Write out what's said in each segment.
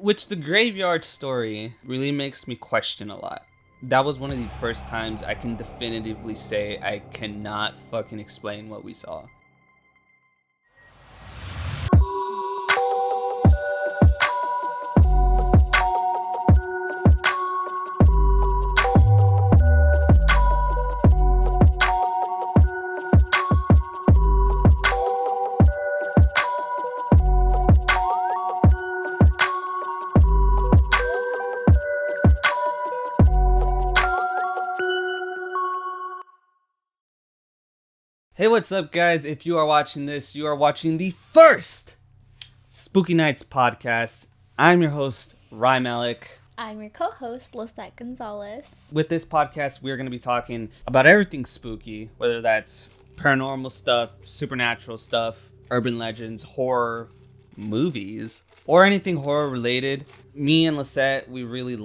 Which the graveyard story really makes me question a lot. That was one of the first times I can definitively say I cannot fucking explain what we saw. Hey, what's up, guys? If you are watching this, you are watching the first SpookyNights Podcast. I'm your host, Rye and Lysette. I'm your co-host, Lysette Gonzalez. With this podcast, we're going to be talking about everything spooky, whether that's paranormal stuff, supernatural stuff, urban legends, horror, movies, or anything horror related. Me and Lysette, we really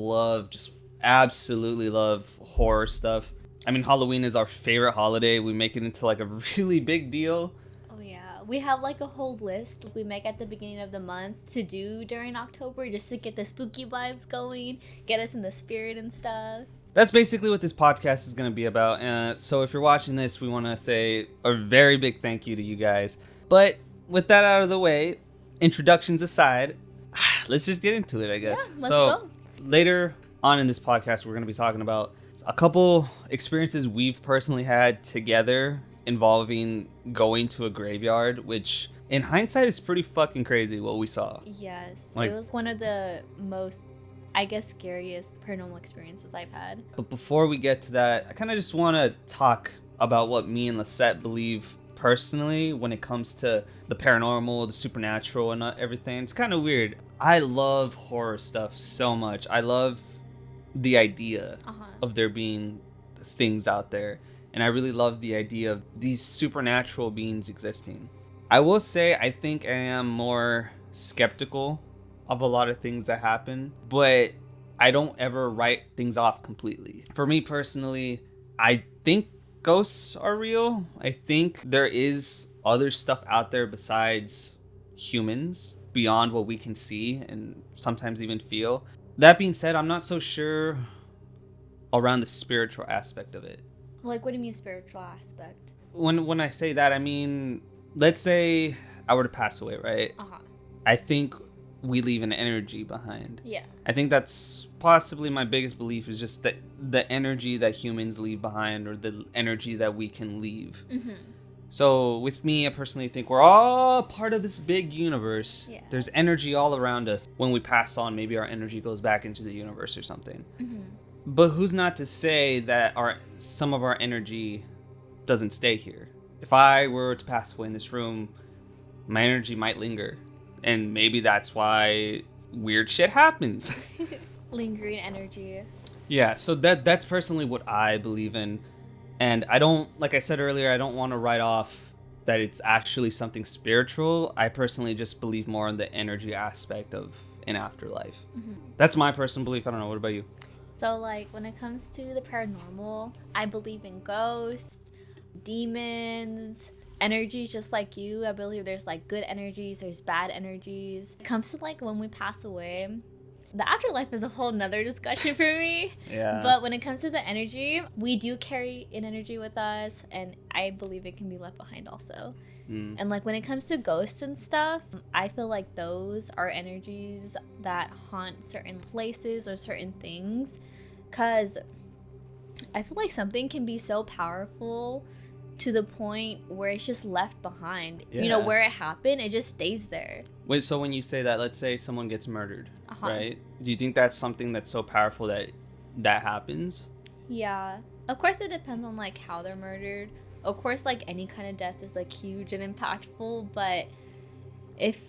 absolutely love horror stuff. I mean, Halloween is our favorite holiday. We make it into like a really big deal. Oh yeah, we have like a whole list we make at the beginning of the month to do during October just to get the spooky vibes going, get us in the spirit and stuff. That's basically what this podcast is going to be about. So if you're watching this, we want to say a very big thank you to you guys. But with that out of the way, introductions aside, let's just get into it, I guess. Yeah, let's go. Later on in this podcast, we're going to be talking about a couple experiences we've personally had together involving going to a graveyard, which in hindsight is pretty fucking crazy what we saw. Yes, it was one of the most, I guess, scariest paranormal experiences I've had. But before we get to that, I kind of just want to talk about what me and Lysette believe personally when it comes to the paranormal, the supernatural, and everything. It's kind of weird. I love horror stuff so much. I love the idea of there being things out there, and I really love the idea of these supernatural beings existing. I will say I think I am more skeptical of a lot of things that happen, but I don't ever write things off completely. For me personally, I think ghosts are real. I think there is other stuff out there besides humans, beyond what we can see and sometimes even feel. That being said, I'm not so sure around the spiritual aspect of it. Like, what do you mean spiritual aspect? When I say that, I mean, let's say I were to pass away, right? I think we leave an energy behind. Yeah. I think that's possibly my biggest belief, is just that the energy that humans leave behind, or the energy that we can leave. Mm-hmm. So with me, I personally think we're all part of this big universe. Yeah. There's energy all around us. When we pass on, maybe our energy goes back into the universe or something. Mm-hmm. But who's not to say that some of our energy doesn't stay here? If I were to pass away in this room, my energy might linger. And maybe that's why weird shit happens. Lingering energy. Yeah, so that's personally what I believe in. And I don't, like I said earlier, I don't want to write off that it's actually something spiritual. I personally just believe more in the energy aspect of an afterlife. Mm-hmm. That's my personal belief. I don't know. What about you? So, like, when it comes to the paranormal, I believe in ghosts, demons, energies just like you. I believe there's, like, good energies, there's bad energies. It comes to, like, when we pass away, the afterlife is a whole nother discussion for me. Yeah. But when it comes to the energy, we do carry an energy with us, and I believe it can be left behind also. Mm. And like when it comes to ghosts and stuff, I feel like those are energies that haunt certain places or certain things, because I feel like something can be so powerful to the point where it's just left behind. Yeah. You know, where it happened, it just stays there. Wait, so when you say that, let's say someone gets murdered, right? Do you think that's something that's so powerful that happens? Yeah. Of course, it depends on, like, how they're murdered. Of course, like, any kind of death is, like, huge and impactful. But if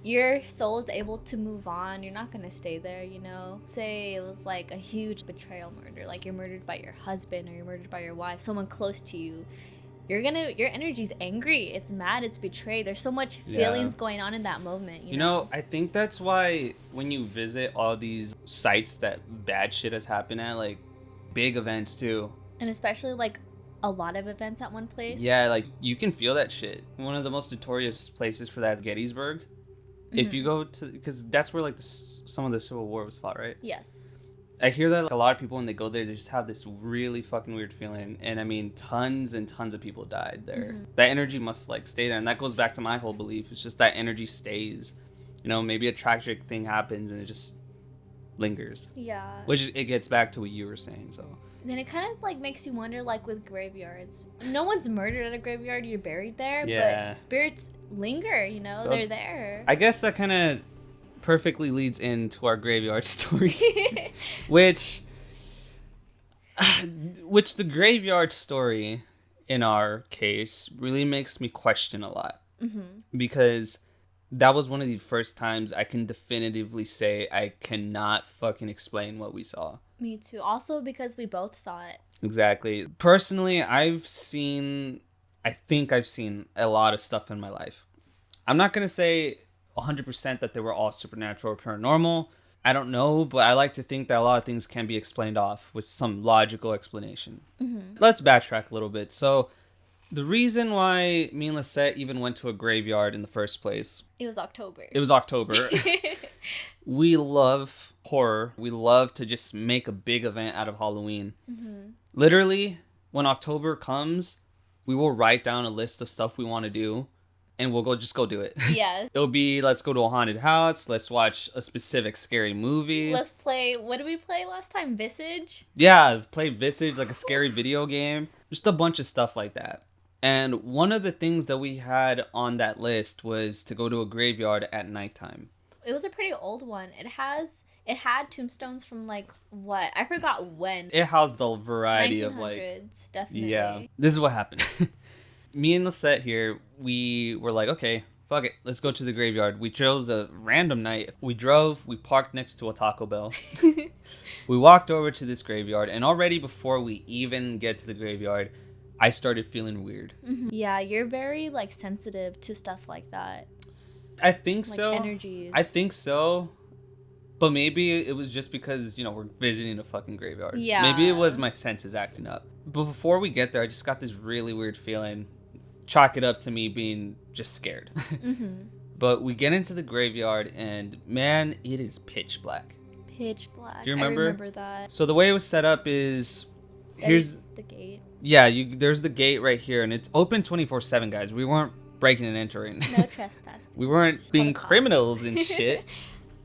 your soul is able to move on, you're not going to stay there, you know? Say it was, like, a huge betrayal murder. Like, you're murdered by your husband or you're murdered by your wife, someone close to you. Your energy's angry, it's mad, it's betrayed. There's so much feelings going on in that moment. You know, I think that's why when you visit all these sites that bad shit has happened at, like big events too, and especially like a lot of events at one place. Yeah, like you can feel that shit. One of the most notorious places for that is Gettysburg. Mm-hmm. If you go to, because that's where like the some of the Civil War was fought, right? Yes. I hear that like, a lot of people when they go there, they just have this really fucking weird feeling. And I mean, tons and tons of people died there. Mm-hmm. That energy must like stay there. And that goes back to my whole belief. It's just that energy stays. You know, maybe a tragic thing happens and it just lingers. Yeah. Which it gets back to what you were saying, so. Then it kind of like makes you wonder, like with graveyards. No one's murdered at a graveyard, you're buried there. Yeah. But spirits linger, you know, so they're there. I guess that kind of perfectly leads into our graveyard story. which the graveyard story in our case really makes me question a lot. Mm-hmm. Because that was one of the first times I can definitively say I cannot fucking explain what we saw. Me too. Also because we both saw it. Exactly. Personally, I think I've seen a lot of stuff in my life. I'm not going to say 100% that they were all supernatural or paranormal. I don't know, but I like to think that a lot of things can be explained off with some logical explanation. Mm-hmm. Let's backtrack a little bit. So, the reason why me and Lysette even went to a graveyard in the first place... It was October. We love horror. We love to just make a big event out of Halloween. Mm-hmm. Literally, when October comes, we will write down a list of stuff we want to do. And we'll go do it. Yes. It'll be, let's go to a haunted house. Let's watch a specific scary movie. Let's play, what did we play last time? Visage? Yeah, play Visage, like a scary video game. Just a bunch of stuff like that. And one of the things that we had on that list was to go to a graveyard at nighttime. It was a pretty old one. It had tombstones from like, what? I forgot when. It housed a variety of like... 1900s, definitely. Yeah. This is what happened. Me and Lysette here, we were like, okay, fuck it, let's go to the graveyard. We chose a random night. We drove, we parked next to a Taco Bell. We walked over to this graveyard, and already before we even get to the graveyard, I started feeling weird. Mm-hmm. Yeah, you're very, like, sensitive to stuff like that. I think like so. Energies. I think so. But maybe it was just because, you know, we're visiting a fucking graveyard. Yeah. Maybe it was my senses acting up. But before we get there, I just got this really weird feeling. Chalk it up to me being just scared. Mm-hmm. But we get into the graveyard and man, it is pitch black. Pitch black. Do you remember? I remember that. So the way it was set up is here's the gate. Yeah, there's the gate right here and it's open 24/7, guys. We weren't breaking and entering. No trespassing. We weren't being criminals and shit.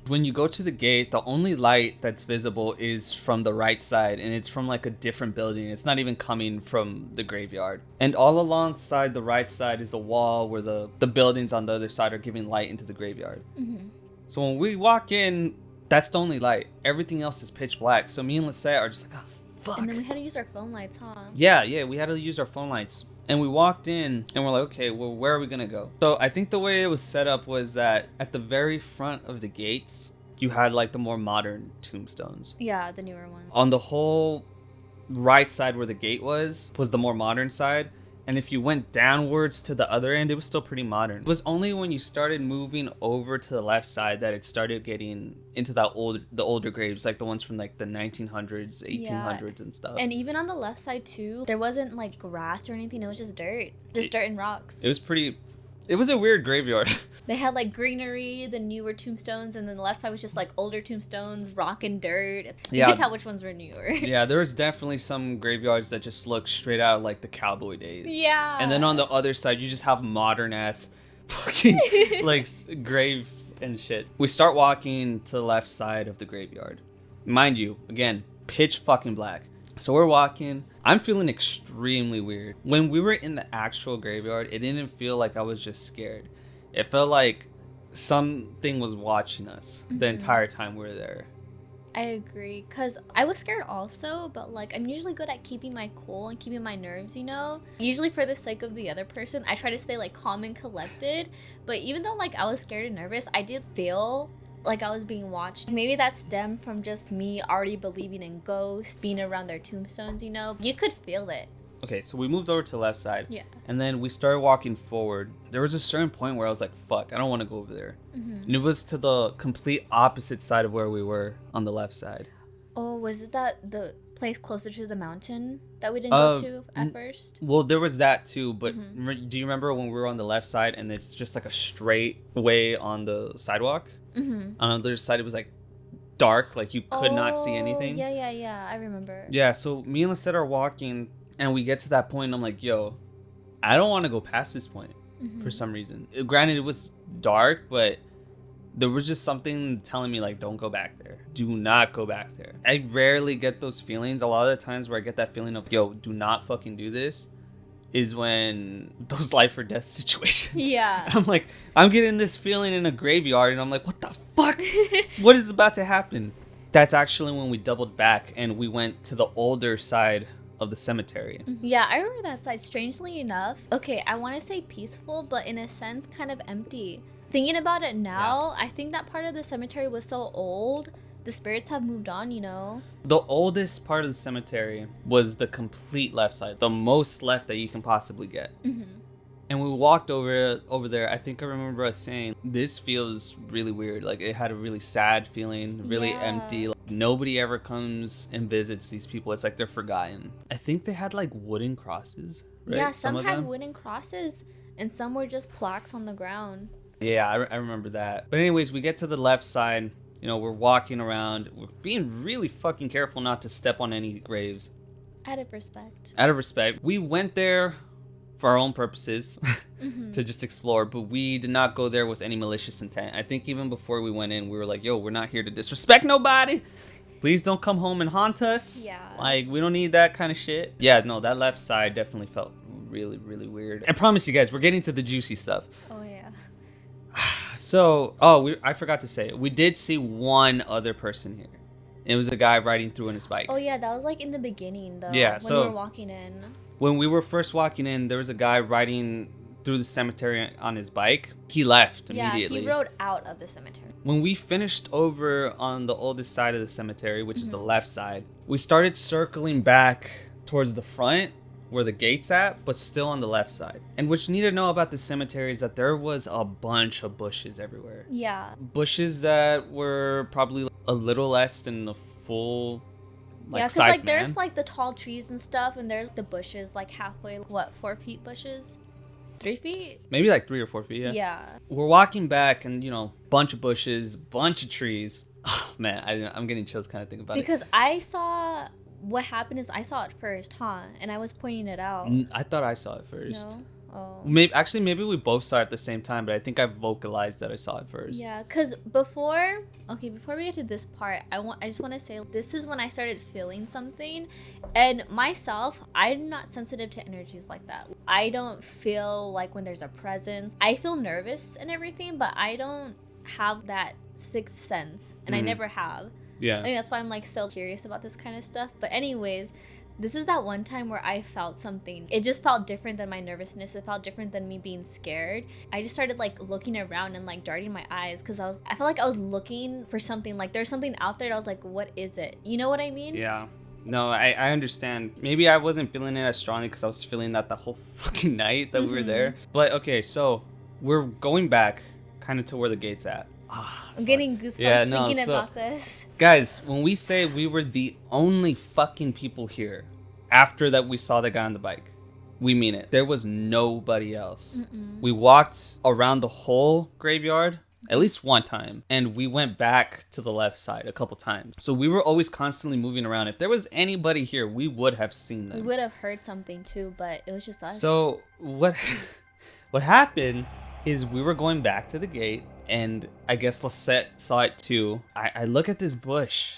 When you go to the gate, the only light that's visible is from the right side, and it's from like a different building. It's not even coming from the graveyard. And all alongside the right side is a wall where the buildings on the other side are giving light into the graveyard. Mm-hmm. So when we walk in, that's the only light. Everything else is pitch black. So me and Lysette are just like, oh, fuck. And then we had to use our phone lights, huh? Yeah, we had to use our phone lights. And we walked in and we're like, okay, well, where are we going to go? So I think the way it was set up was that at the very front of the gates, you had like the more modern tombstones. Yeah, the newer ones. On the whole right side where the gate was the more modern side. And if you went downwards to the other end, it was still pretty modern. It was only when you started moving over to the left side that it started getting into the older graves, like the ones from like the 1900s, 1800s and stuff. And even on the left side too, there wasn't like grass or anything. It was just dirt. Dirt and rocks. It was a weird graveyard. They had like greenery, the newer tombstones, and then the left side was just like older tombstones, rock and dirt. You could tell which ones were newer. Yeah, there was definitely some graveyards that just look straight out like the cowboy days. Yeah. And then on the other side, you just have modern ass fucking like graves and shit. We start walking to the left side of the graveyard. Mind you, again, pitch fucking black. So we're walking. I'm feeling extremely weird. When we were in the actual graveyard, it didn't feel like I was just scared. It felt like something was watching us the entire time we were there. I agree, because I was scared also, but like I'm usually good at keeping my cool and keeping my nerves, you know? Usually for the sake of the other person, I try to stay like calm and collected, but even though like I was scared and nervous, I did feel like I was being watched. Maybe that stemmed from just me already believing in ghosts, being around their tombstones, you know? You could feel it. Okay, so we moved over to the left side. Yeah. And then we started walking forward. There was a certain point where I was like, fuck, I don't want to go over there. Mm-hmm. And it was to the complete opposite side of where we were on the left side. Oh, was it that the place closer to the mountain that we didn't go to at first? Well, there was that too, but do you remember when we were on the left side and it's just like a straight way on the sidewalk? Mm-hmm. On the other side, it was like dark, like you could not see anything. Yeah, I remember. Yeah, so me and Lysette are walking, and we get to that point, and I'm like, yo, I don't want to go past this point for some reason. Granted, it was dark, but there was just something telling me, like, don't go back there. Do not go back there. I rarely get those feelings. A lot of the times where I get that feeling of, yo, do not fucking do this, is when those life or death situations. Yeah. I'm like, I'm getting this feeling in a graveyard, and I'm like, what the fuck? What is about to happen? That's actually when we doubled back, and we went to the older side of the cemetery. Yeah, I remember that side. Strangely enough, okay, I want to say peaceful, but in a sense kind of empty. Thinking about it now, I think that part of the cemetery was so old, the spirits have moved on, you know? The oldest part of the cemetery was the complete left side, the most left that you can possibly get. And we walked over there. I think I remember us saying, this feels really weird. Like, it had a really sad feeling, really empty. Like, nobody ever comes and visits these people. It's like they're forgotten. I think they had like wooden crosses, right? Yeah, some had wooden crosses, and some were just plaques on the ground. Yeah, I remember that. But anyways, we get to the left side. You know, we're walking around. We're being really fucking careful not to step on any graves. Out of respect. Out of respect. We went there for our own purposes to just explore, but we did not go there with any malicious intent. I think even before we went in, we were like, yo, we're not here to disrespect nobody. Please don't come home and haunt us. Yeah. Like, we don't need that kind of shit. Yeah, no, that left side definitely felt really, really weird. I promise you guys, we're getting to the juicy stuff. Oh, yeah. So, I forgot to say, we did see one other person here. It was a guy riding through on his bike. Oh, yeah, that was like in the beginning, though. Yeah, when so we were walking in. When we were first walking in, there was a guy riding through the cemetery on his bike. He left immediately. Yeah, he rode out of the cemetery. When we finished over on the oldest side of the cemetery, which is the left side, we started circling back towards the front where the gate's at, but still on the left side. And what you need to know about the cemetery is that there was a bunch of bushes everywhere. Yeah. Bushes that were probably a little less than the full because size like man. There's like the tall trees and stuff, and there's the bushes like halfway, 4 feet bushes? 3 feet? Maybe like 3 or 4 feet, yeah. Yeah. We're walking back, and, you know, bunch of bushes, bunch of trees. Oh, man, I'm getting chills kind of thinking about because I saw... What happened is I saw it first, and I was pointing it out. I thought I saw it first. No? Oh. Maybe we both saw it at the same time, but I think I vocalized that I saw it first. Yeah, because before we get to this part, I just want to say this is when I started feeling something, and myself, I'm not sensitive to energies like that. I don't feel like when there's a presence. I feel nervous and everything, but I don't have that sixth sense, and I never have. Yeah. I think that's why I'm like still curious about this kind of stuff. But anyways, this is that one time where I felt something. It just felt different than my nervousness. It felt different than me being scared. I just started like looking around and like darting my eyes because I felt like I was looking for something. Like there's something out there. And I was like, what is it? You know what I mean? Yeah. No, I understand. Maybe I wasn't feeling it as strongly because I was feeling that the whole fucking night that we were there. But okay, so we're going back kind of to where the gate's at. I'm getting goosebumps thinking about this. Guys, when we say we were the only fucking people here after that we saw the guy on the bike, we mean it. There was nobody else. We walked around the whole graveyard at least one time, and we went back to the left side a couple times. So we were always constantly moving around. If there was anybody here, we would have seen them. We would have heard something too, but it was just us. So what happened is we were going back to the gate, and I guess Lysette saw it too. I look at this bush,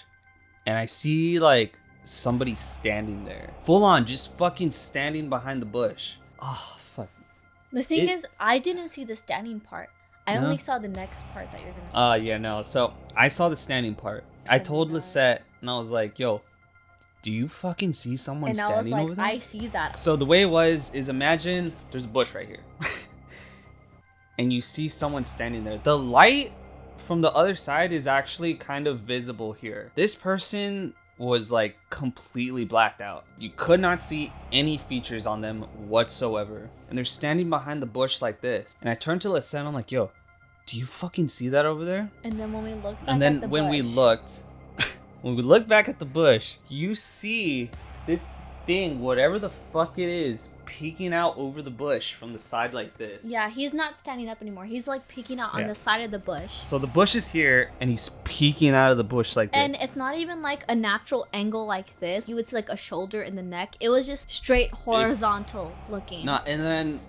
and I see like somebody standing there. Full on, just fucking standing behind the bush. Oh, fuck. The thing is, I didn't see the standing part. I only saw the next part that you're gonna yeah, no. So I saw the standing part. I told Lysette, and I was like, yo, do you fucking see someone standing over there? I see that. So the way it was is, imagine there's a bush right here. And you see someone standing there. The light from the other side is actually kind of visible here. This person was like completely blacked out. You could not see any features on them whatsoever. And they're standing behind the bush like this. And I turned to Lysette and I'm like, yo, do you fucking see that over there? And then when we looked back and then at the when bush, we looked, when we looked back at the bush, you see this thing, whatever the fuck it is, peeking out over the bush from the side like this. Yeah, he's not standing up anymore. He's like peeking out on the side of the bush. So the bush is here, and he's peeking out of the bush like this. And it's not even like a natural angle like this. You would see like a shoulder in the neck. It was just straight horizontal looking. No, and then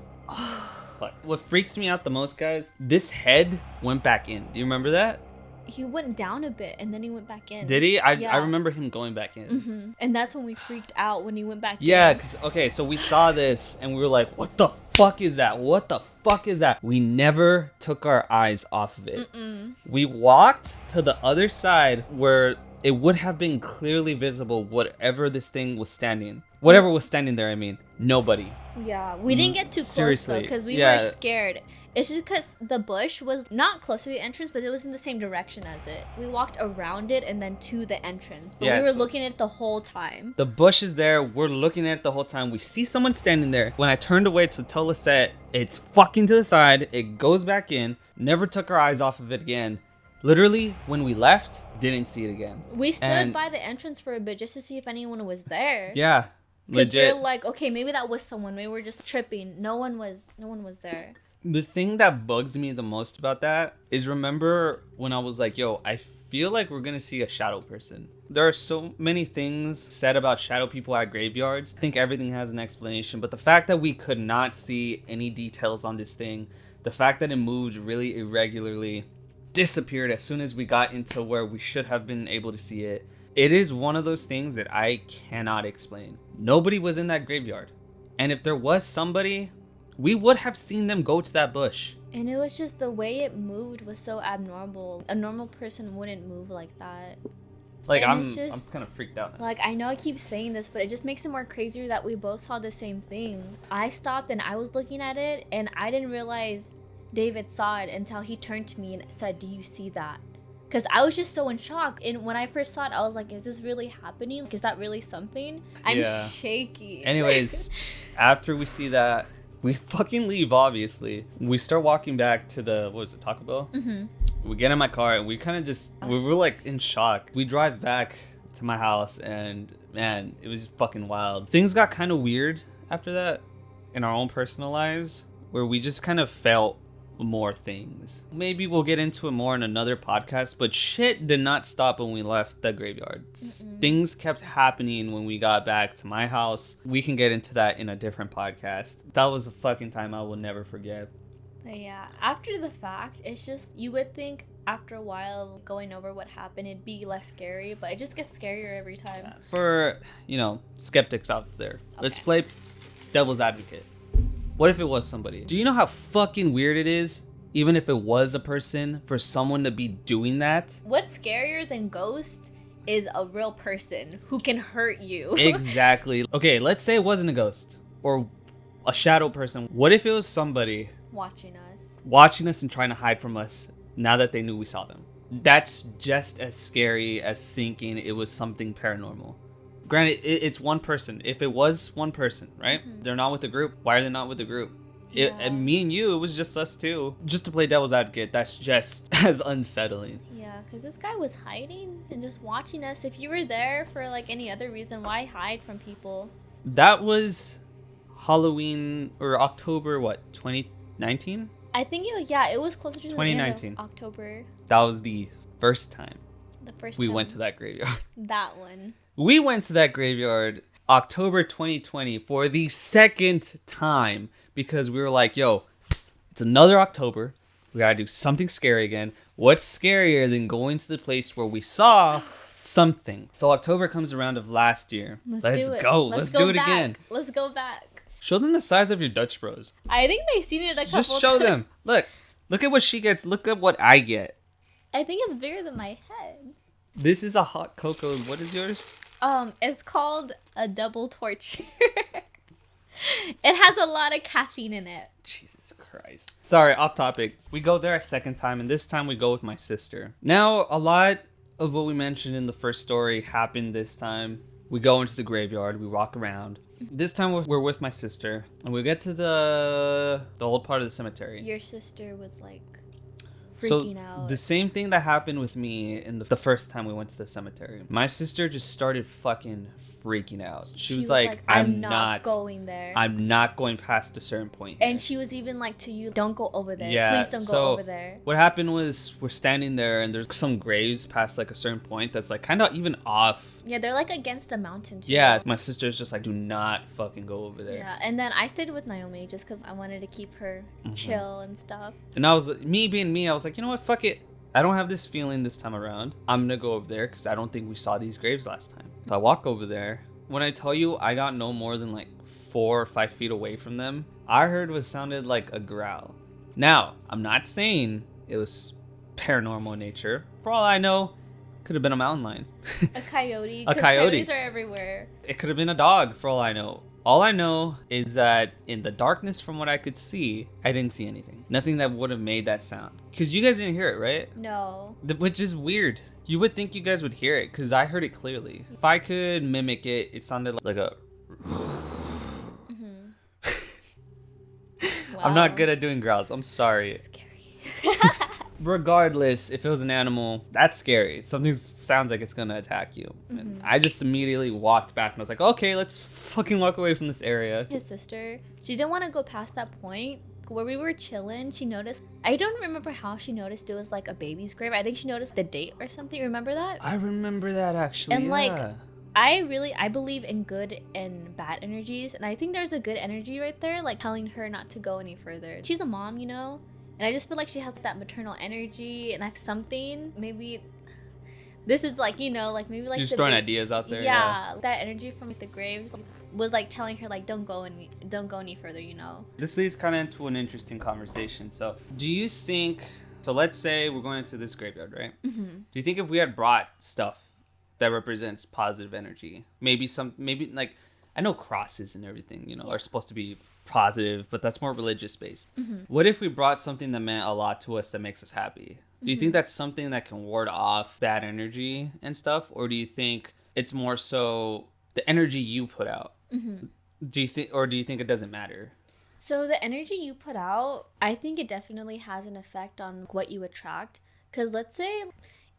what freaks me out the most, guys, this head went back in. Do you remember that? He went down a bit and then he went back in. Did he? I remember him going back in. Mm-hmm. And that's when we freaked out when he went back in. Yeah, because, okay, so we saw this and we were like, what the fuck is that? What the fuck is that? We never took our eyes off of it. We walked to the other side where it would have been clearly visible whatever this thing was standing. Whatever was standing there, I mean. Nobody. Yeah, we didn't get too close though because we were scared. It's just because the bush was not close to the entrance, but it was in the same direction as it. We walked around it and then to the entrance, but we were looking at it the whole time. The bush is there. We're looking at it the whole time. We see someone standing there. When I turned away to tell Lysette, it's fucking to the side. It goes back in. Never took our eyes off of it again. Literally, when we left, didn't see it again. We stood by the entrance for a bit just to see if anyone was there. Yeah, legit. Because we're like, okay, maybe that was someone. Maybe we're just tripping. No one was there. The thing that bugs me the most about that is, remember when I was like, yo, I feel like we're gonna see a shadow person. There are so many things said about shadow people at graveyards. I think everything has an explanation, but the fact that we could not see any details on this thing, the fact that it moved really irregularly, disappeared as soon as we got into where we should have been able to see it. It is one of those things that I cannot explain. Nobody was in that graveyard. And if there was somebody, we would have seen them go to that bush. And it was just the way it moved was so abnormal. A normal person wouldn't move like that. Like, I'm kind of freaked out now. Like, I know I keep saying this, but it just makes it more crazier that we both saw the same thing. I stopped and I was looking at it, and I didn't realize David saw it until he turned to me and said, "Do you see that?" Because I was just so in shock. And when I first saw it, I was like, is this really happening? Like, is that really something? I'm shaky. Anyways, after we see that, we fucking leave, obviously. We start walking back to the, what was it, Taco Bell? Mm-hmm. We get in my car and we kind of just, we were like in shock. We drive back to my house and, man, it was just fucking wild. Things got kind of weird after that in our own personal lives, where we just kind of felt more things. Maybe we'll get into it more in another podcast, but shit did not stop when we left the graveyard. Things kept happening when we got back to my house. We can get into that in a different podcast. That was a fucking time I will never forget. But yeah, after the fact, it's just, you would think after a while going over what happened it'd be less scary, but it just gets scarier every time. Yeah. For, skeptics out there, let's play devil's advocate. What if it was somebody? Do you know how fucking weird it is, even if it was a person, for someone to be doing that? What's scarier than ghost is a real person who can hurt you. Exactly. Okay, let's say it wasn't a ghost or a shadow person. What if it was somebody watching us and trying to hide from us now that they knew we saw them? That's just as scary as thinking it was something paranormal. Granted, it's one person. If it was one person, right? Mm-hmm. They're not with the group. Why are they not with the group? And me and you, it was just us two. Just to play devil's advocate, that's just as unsettling. Yeah, because this guy was hiding and just watching us. If you were there for like any other reason, why hide from people? That was Halloween or October, 2019? I think it was closer to 2019. The end of October. That was the first time. We went to that graveyard. That one. We went to that graveyard October 2020 for the second time because we were like, yo, it's another October. We gotta do something scary again. What's scarier than going to the place where we saw something? So October comes around of last year. Let's go. Let's do it again. Let's go back. Show them the size of your Dutch Bros. I think they've seen it a couple times. Just show them. Look at what she gets. Look at what I get. I think it's bigger than my head. This is a hot cocoa. What is yours? It's called a double torture. It has a lot of caffeine in it. Jesus Christ. Sorry, off topic. We go there a second time, and this time we go with my sister. Now, a lot of what we mentioned in the first story happened this time. We go into the graveyard, we walk around. This time we're with my sister, and we get to the old part of the cemetery. Your sister was like freaking out. The same thing that happened with me in the first time we went to the cemetery. My sister just started fucking freaking out. She was like, I'm not going there. I'm not going past a certain point here. And she was even like to you, don't go over there. Yeah, Please don't go over there. What happened was we're standing there and there's some graves past like a certain point that's like kind of even off. Yeah, they're like against a mountain too. Yeah, my sister's just like, do not fucking go over there. Yeah, and then I stayed with Naomi just because I wanted to keep her chill and stuff. And I was, me being me, I was like, you know what, fuck it. I don't have this feeling this time around. I'm gonna go over there because I don't think we saw these graves last time. So I walk over there. When I tell you I got no more than like 4 or 5 feet away from them, I heard what sounded like a growl. Now, I'm not saying it was paranormal in nature. For all I know, could have been a mountain lion. A coyote. A coyote. Coyotes are everywhere. It could have been a dog, for all I know. All I know is that in the darkness, from what I could see, I didn't see anything. Nothing that would have made that sound. Because you guys didn't hear it, right? No. Which is weird. You would think you guys would hear it, because I heard it clearly. If I could mimic it, it sounded like a... Wow. I'm not good at doing growls. I'm sorry. Scary. Regardless, if it was an animal, that's scary. Something sounds like it's gonna attack you. And I just immediately walked back and I was like, okay, let's fucking walk away from this area. His sister, she didn't want to go past that point. Where we were chilling, she noticed, I don't remember how she noticed it was like a baby's grave. I think she noticed the date or something. Remember that? I remember that actually. And yeah. like, I believe in good and bad energies. And I think there's a good energy right there, like telling her not to go any further. She's a mom, you know? And I just feel like she has that maternal energy, and I have something, maybe this is like, you know, like maybe like you're just throwing ideas out there. Yeah, that energy from like, the graves was like telling her like don't go any further, you know. This leads kind of into an interesting conversation. So, do you think? So let's say we're going into this graveyard, right? Mm-hmm. Do you think if we had brought stuff that represents positive energy, maybe like, I know crosses and everything, you know, are supposed to be positive, but that's more religious based. What if we brought something that meant a lot to us that makes us happy? Do you think that's something that can ward off bad energy and stuff, or do you think it's more so the energy you put out? Do you think it doesn't matter? So the energy you put out, I think it definitely has an effect on what you attract. Because let's say,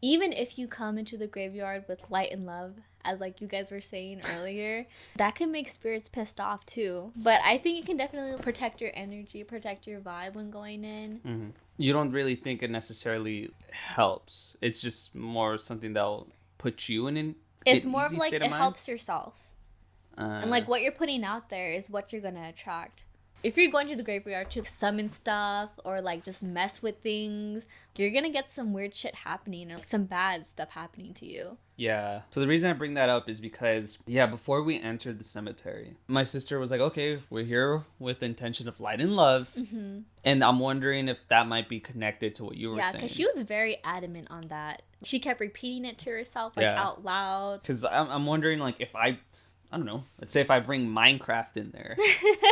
even if you come into the graveyard with light and love, as like you guys were saying earlier, that can make spirits pissed off too. But I think you can definitely protect your energy, protect your vibe when going in. You don't really think it necessarily helps. It's just more something that'll put you in an It's more of easy like state it of mind? helps yourself. And like what you're putting out there is what you're gonna attract. If you're going to the graveyard to summon stuff or like just mess with things, you're gonna get some weird shit happening or like some bad stuff happening to you. Yeah. So the reason I bring that up is because, before we entered the cemetery, my sister was like, okay, we're here with the intention of light and love. And I'm wondering if that might be connected to what you were saying. Yeah, because she was very adamant on that. She kept repeating it to herself like out loud. Because I'm wondering like if I don't know, let's say if I bring Minecraft in there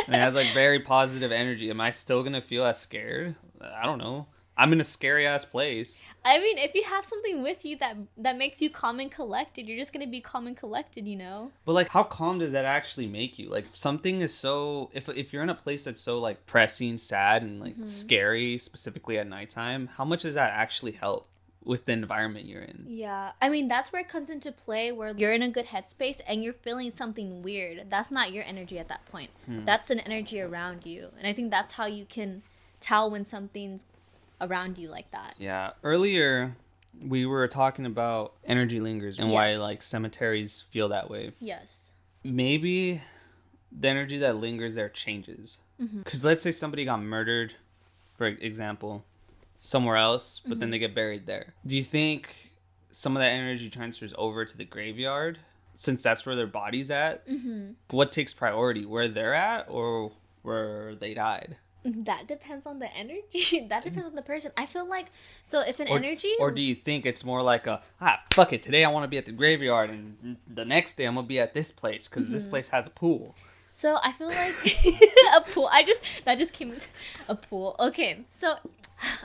and it has like very positive energy, am I still going to feel as scared? I don't know. I'm in a scary ass place. I mean, if you have something with you that makes you calm and collected, you're just going to be calm and collected, you know? But like, how calm does that actually make you? Like, something is so, if you're in a place that's so like pressing, sad, and like scary, specifically at nighttime, how much does that actually help with the environment you're in? Yeah, I mean, that's where it comes into play, where you're in a good headspace and you're feeling something weird. That's not your energy at that point. That's an energy around you. And I think that's how you can tell when something's around you like that. Yeah. Earlier, we were talking about energy lingers and why like cemeteries feel that way. Yes. Maybe the energy that lingers there changes. Because let's say somebody got murdered, for example, somewhere else, but then they get buried there. Do you think some of that energy transfers over to the graveyard, since that's where their body's at? What takes priority, where they're at or where they died? That depends on the energy. That depends on the person. I feel like, so if energy... Or do you think it's more like fuck it, today I want to be at the graveyard, and the next day I'm going to be at this place, because this place has a pool. So I feel like... a pool. That just came into a pool. Okay, so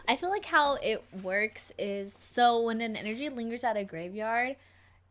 I feel like how it works is, so when an energy lingers at a graveyard,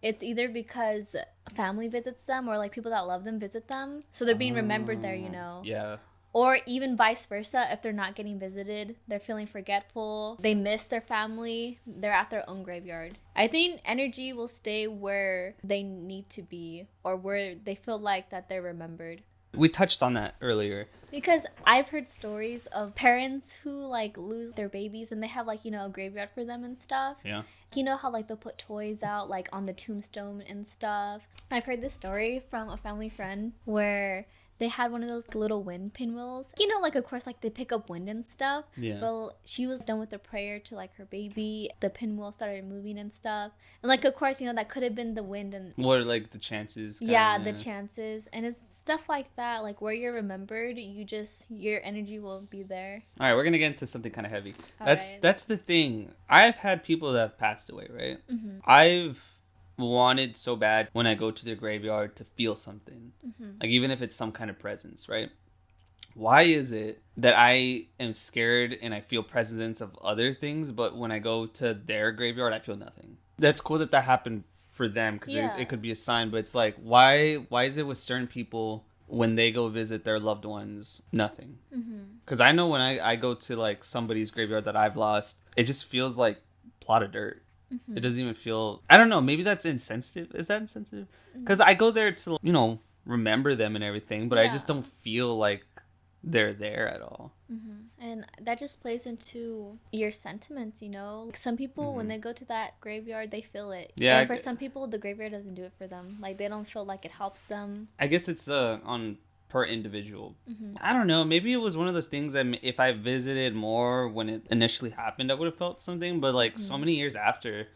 it's either because family visits them or like people that love them visit them. So they're being remembered there, you know? Yeah. Or even vice versa, if they're not getting visited, they're feeling forgetful, they miss their family, they're at their own graveyard. I think energy will stay where they need to be, or where they feel like that they're remembered. We touched on that earlier. Because I've heard stories of parents who like lose their babies and they have like, a graveyard for them and stuff. Yeah. You know how like they'll put toys out like on the tombstone and stuff. I've heard this story from a family friend where they had one of those little wind pinwheels. Like of course like they pick up wind and stuff. Yeah. But she was done with the prayer to like her baby. The pinwheel started moving and stuff. And like of course, that could have been the wind and what are like the chances? Yeah, the chances. And it's stuff like that, like where you're remembered, your energy will be there. All right, we're gonna get into something kind of heavy. That's the thing. I've had people that have passed away, right? Mm-hmm. I've wanted so bad when I go to their graveyard to feel something, like even if it's some kind of presence, right? Why is it that I am scared and I feel presence of other things, but when I go to their graveyard I feel nothing? That's cool that happened for them, because it could be a sign, but it's like why is it with certain people when they go visit their loved ones nothing? Because I know when I go to like somebody's graveyard that I've lost, it just feels like a plot of dirt. It doesn't even feel, I don't know, maybe that's insensitive. Is that insensitive? Because I go there to, remember them and everything, but I just don't feel like they're there at all. And that just plays into your sentiments, Like some people, when they go to that graveyard, they feel it. Yeah. And for some people, the graveyard doesn't do it for them. Like they don't feel like it helps them. I guess it's on per individual. I don't know. Maybe it was one of those things that if I visited more when it initially happened, I would have felt something. But like so many years after,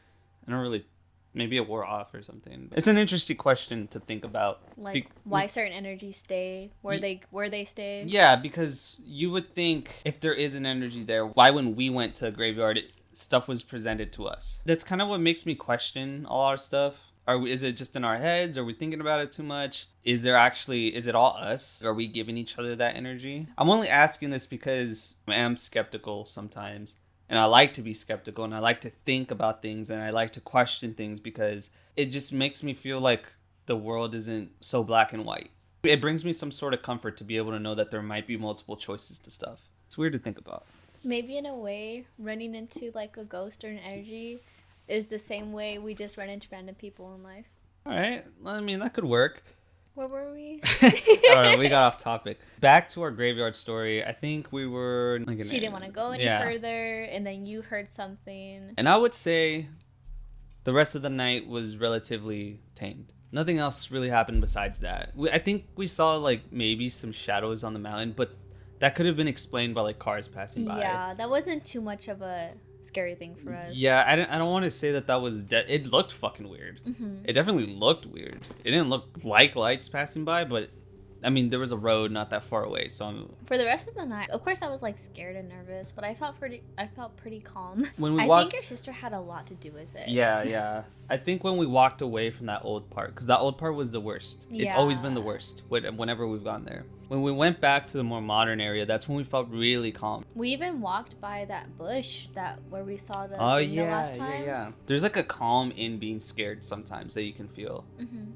I don't really. Maybe it wore off or something. It's an interesting question to think about. Like why certain energies stay where they stay. Yeah, because you would think if there is an energy there, why when we went to a graveyard, stuff was presented to us? That's kind of what makes me question all our stuff. Is it just in our heads? Are we thinking about it too much? Is it all us? Are we giving each other that energy? I'm only asking this because I am skeptical sometimes. And I like to be skeptical, and I like to think about things, and I like to question things because it just makes me feel like the world isn't so black and white. It brings me some sort of comfort to be able to know that there might be multiple choices to stuff. It's weird to think about. Maybe in a way, running into like a ghost or an energy is the same way we just run into random people in life. All right. I mean, that could work. Where were we? All right, we got off topic. Back to our graveyard story. I think we were... She didn't want to go any further, and then you heard something. And I would say the rest of the night was relatively tamed. Nothing else really happened besides that. I think we saw like maybe some shadows on the mountain, but that could have been explained by like cars passing by. Yeah, that wasn't too much of a scary thing for us. Yeah, I don't want to say that was it looked fucking weird. It definitely looked weird. It didn't look like lights passing by, but I mean there was a road not that far away, so for the rest of the night, of course I was like scared and nervous, but I felt pretty calm. When I think your sister had a lot to do with it. Yeah. I think when we walked away from that old part, because that old part was the worst. Yeah. It's always been the worst whenever we've gone there. When we went back to the more modern area, that's when we felt really calm. We even walked by that bush where we saw the last time. Yeah. There's like a calm in being scared sometimes that you can feel.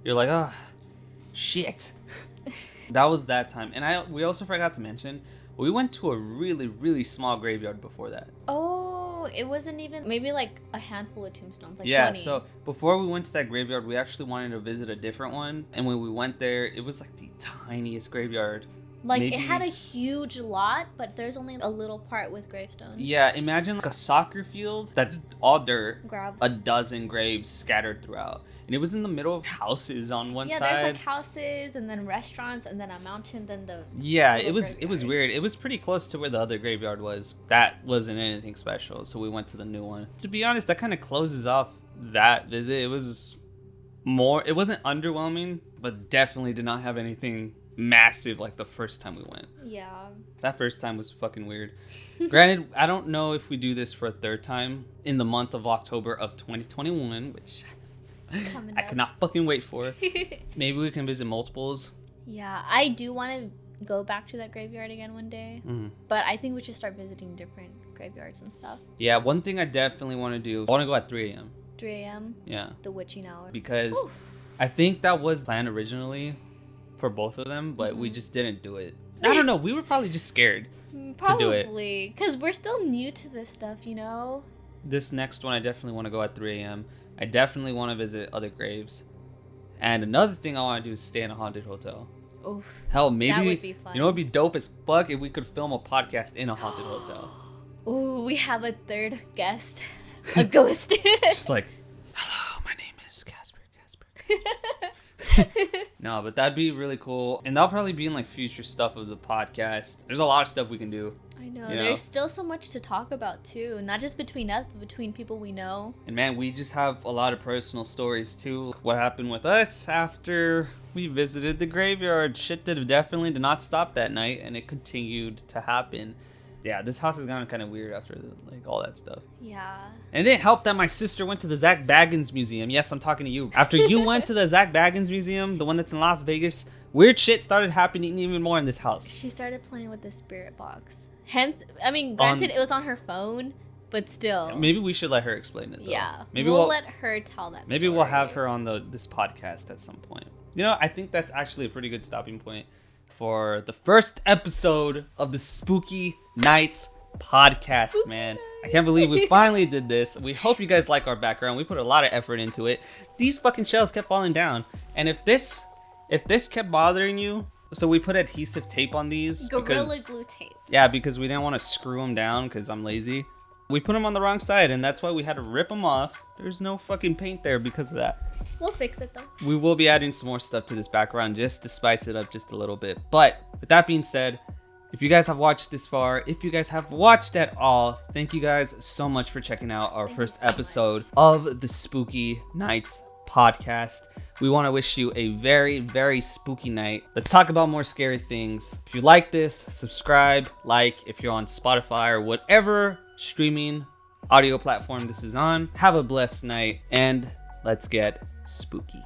You're like, oh, shit. That was that time. And we also forgot to mention, we went to a really, really small graveyard before that. Oh, it wasn't even maybe like a handful of tombstones, like 20. So before we went to that graveyard, we actually wanted to visit a different one. And when we went there, it was like the tiniest graveyard. Like it had a huge lot, but there's only a little part with gravestones. Yeah, imagine like a soccer field that's all dirt, gravel, a dozen graves scattered throughout. And it was in the middle of houses on one side. Yeah, there's like houses and then restaurants and then a mountain, then the... Yeah, it was weird. It was pretty close to where the other graveyard was. That wasn't anything special, so we went to the new one. To be honest, that kind of closes off that visit. It wasn't underwhelming, but definitely did not have anything massive like the first time we went. Yeah. That first time was fucking weird. Granted, I don't know if we do this for a third time in the month of October of 2021, which... I cannot fucking wait for. Maybe we can visit multiples. Yeah, I do want to go back to that graveyard again one day. But I think we should start visiting different graveyards and stuff. Yeah, one thing I definitely want to do, I want to go at 3 a.m. 3 a.m.? Yeah. The witching hour. Because I think that was planned originally for both of them, but we just didn't do it. I don't know. We were probably just scared to do it. Probably. Because we're still new to this stuff, you know? This next one, I definitely want to go at 3 a.m. I definitely want to visit other graves. And another thing I want to do is stay in a haunted hotel. Oof. Hell, maybe, that would be fun. You know what would be dope as fuck if we could film a podcast in a haunted hotel. Ooh, we have a third guest. A ghost. Just like, hello, my name is Casper. No, but that'd be really cool. And that'll probably be in like future stuff of the podcast. There's a lot of stuff we can do. I know. There's still so much to talk about too. Not just between us, but between people we know. And man, we just have a lot of personal stories too. What happened with us after we visited the graveyard. Shit definitely did not stop that night, and it continued to happen. Yeah, this house has gotten kind of weird after like all that stuff. Yeah. And it didn't help that my sister went to the Zach Baggins Museum. Yes, I'm talking to you. After you went to the Zach Baggins Museum, the one that's in Las Vegas, weird shit started happening even more in this house. She started playing with the spirit box. Hence, I mean, granted, it was on her phone, but still. Maybe we should let her explain it, though. Yeah. Maybe we'll let her tell that Maybe story. we'll have her on this podcast at some point. You know, I think that's actually a pretty good stopping point for the first episode of the Spooky Nights Podcast, man. I can't believe we finally did this. We hope you guys like our background. We put a lot of effort into it. These fucking shells kept falling down. And if this kept bothering you, so we put adhesive tape on these. Gorilla Glue tape. Yeah, because we didn't want to screw them down because I'm lazy. We put them on the wrong side, and that's why we had to rip them off. There's no fucking paint there because of that. We'll fix it though. We will be adding some more stuff to this background just to spice it up just a little bit. But with that being said, if you guys have watched this far, if you guys have watched at all, thank you guys so much for checking out our first episode of the Spooky Nights Podcast. We want to wish you a very, very spooky night. Let's talk about more scary things. If you like this, subscribe, like. If you're on Spotify or whatever streaming audio platform this is on, have a blessed night, and let's get spooky.